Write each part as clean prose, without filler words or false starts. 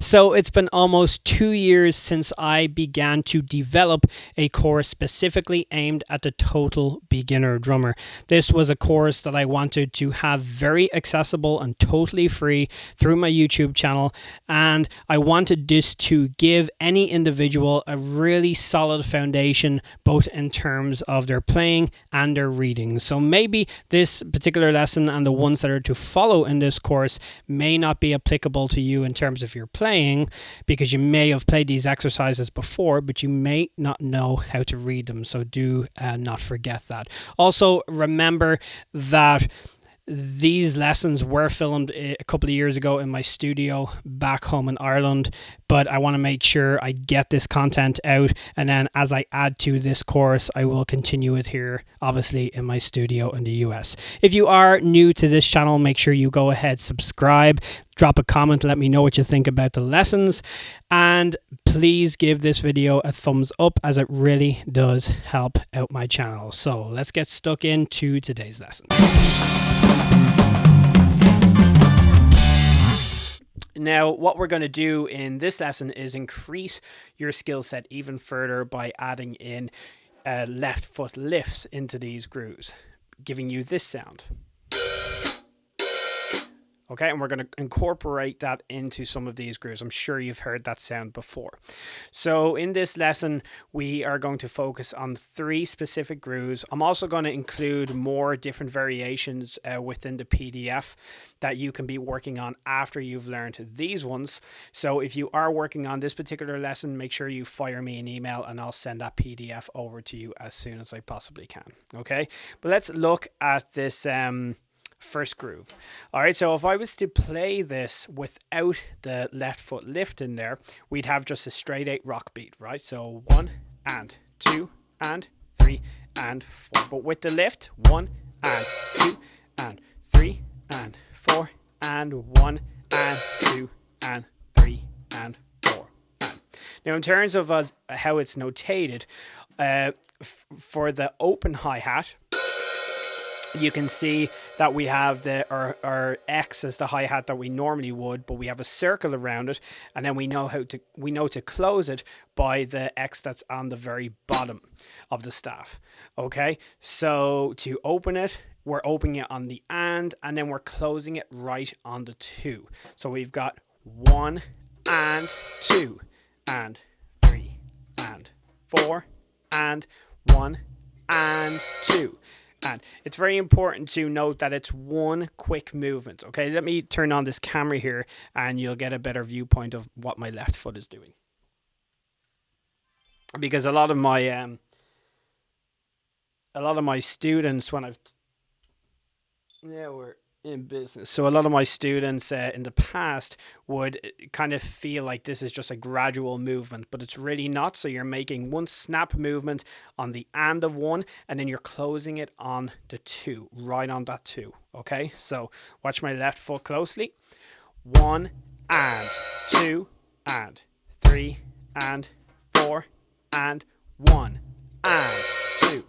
So it's been almost 2 years since I began to develop a course specifically aimed at the total beginner drummer. This was a course that I wanted to have very accessible and totally free through my YouTube channel, and I wanted this to give any individual a really solid foundation both in terms of their playing and their reading. So maybe this particular lesson and the ones that are to follow in this course may not be applicable to you in terms of your playing, because you may have played these exercises before, but you may not know how to read them. So do not forget that. Also, remember that these lessons were filmed a couple of years ago in my studio back home in Ireland, but I want to make sure I get this content out, and then as I add to this course, I will continue it here, obviously in my studio in the US. If you are new to this channel, make sure you go ahead, subscribe, drop a comment, let me know what you think about the lessons, and please give this video a thumbs up as it really does help out my channel. So let's get stuck into today's lesson. Now, what we're going to do in this lesson is increase your skill set even further by adding in left foot lifts into these grooves, giving you this sound. Okay, and we're going to incorporate that into some of these grooves. I'm sure you've heard that sound before. So in this lesson, we are going to focus on 3 specific grooves. I'm also going to include more different variations within the PDF that you can be working on after you've learned these ones. So if you are working on this particular lesson, make sure you fire me an email and I'll send that PDF over to you as soon as I possibly can. Okay, but let's look at this first groove. All right, so if I was to play this without the left foot lift in there, we'd have just a straight 8 rock beat, right? So 1 and 2 and 3 and 4. But with the lift, 1 and 2 and 3 and 4 and 1 and 2 and 3 and 4. And. Now, in terms of how it's notated, for the open hi-hat, you can see that we have our X as the hi-hat that we normally would, but we have a circle around it, and then we know to close it by the X that's on the very bottom of the staff. Okay, so to open it, we're opening it on the and then we're closing it right on the 2. So we've got 1 and 2 and 3 and 4 and 1 and 2. And it's very important to note that it's one quick movement. Okay, let me turn on this camera here and you'll get a better viewpoint of what my left foot is doing. Because a lot of my students, when we're in business, so a lot of my students in the past would kind of feel like this is just a gradual movement, but it's really not. So you're making one snap movement on the and of 1, and then you're closing it on the 2, right on that 2. Okay, so watch my left foot closely. 1 and 2 and 3 and 4 and 1 and 2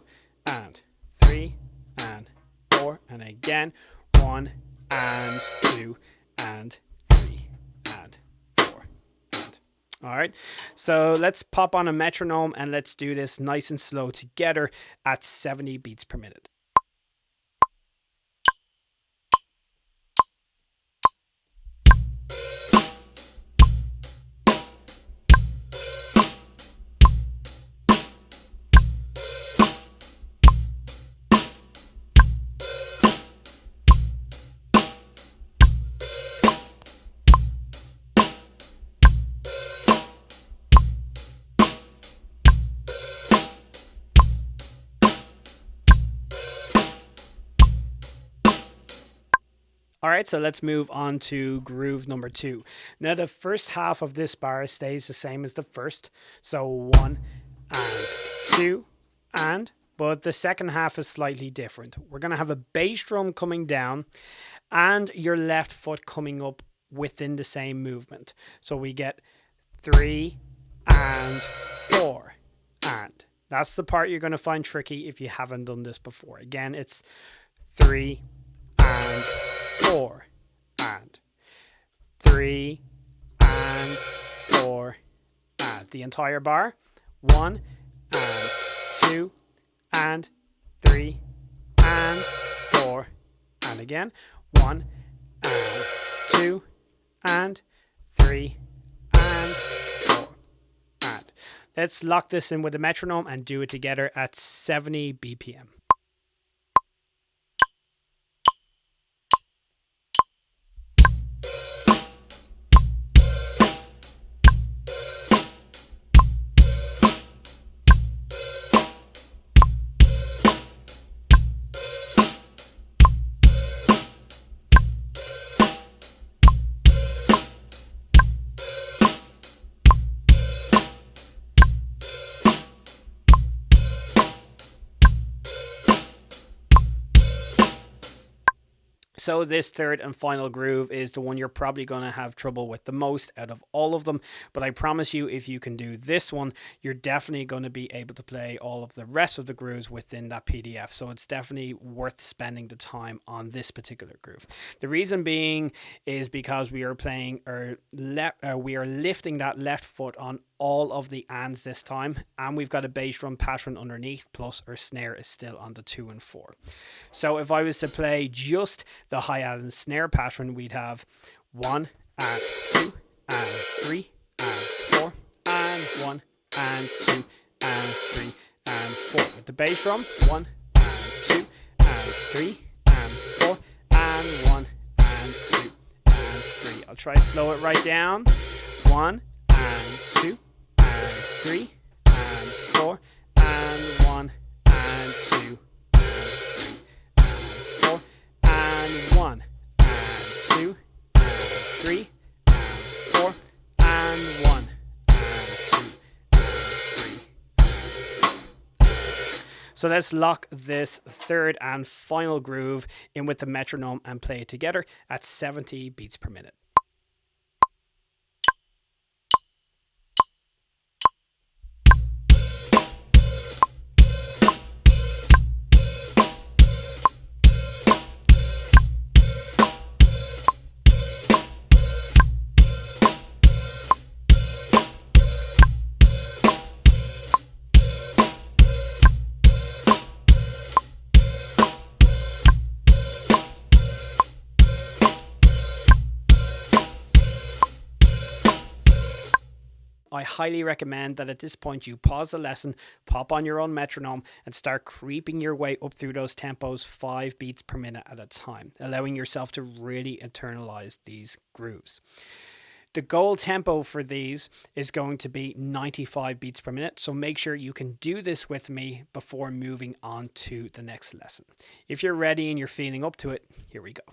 and 3 and 4, and again 1 and 2 and 3 and 4 and. All right, so let's pop on a metronome and let's do this nice and slow together at 70 beats per minute. All right, so let's move on to groove number 2. Now, the first half of this bar stays the same as the first. So 1 and 2 and, but the second half is slightly different. We're going to have a bass drum coming down and your left foot coming up within the same movement. So we get 3 and 4 and. That's the part you're going to find tricky if you haven't done this before. Again, it's 3 and 4 and 3 and the entire bar. 1 and 2 and 3 and 4, and again 1 and 2 and 3 and 4, and let's lock this in with a metronome and do it together at 70 BPM. So this third and final groove is the one you're probably going to have trouble with the most out of all of them. But I promise you, if you can do this one, you're definitely going to be able to play all of the rest of the grooves within that PDF. So it's definitely worth spending the time on this particular groove. The reason being is because we are playing we are lifting that left foot on all of the ands this time, and we've got a bass drum pattern underneath, plus our snare is still on the 2 and 4. So if I was to play just the hi-hat and snare pattern, we'd have 1 and 2 and 3 and 4 and 1 and 2 and 3 and 4. With the bass drum, 1 and 2 and 3 and 4 and 1 and 2 and 3. I'll try to slow it right down. 1 and 2 and 3 and 4 and 1 and 2 and 3 and 4 and 1 and 2 and 3 and 4 and 1 and 2 and 3. So let's lock this third and final groove in with the metronome and play it together at 70 beats per minute. I highly recommend that at this point you pause the lesson, pop on your own metronome, and start creeping your way up through those tempos 5 beats per minute at a time, allowing yourself to really internalize these grooves. The goal tempo for these is going to be 95 beats per minute, so make sure you can do this with me before moving on to the next lesson. If you're ready and you're feeling up to it, here we go.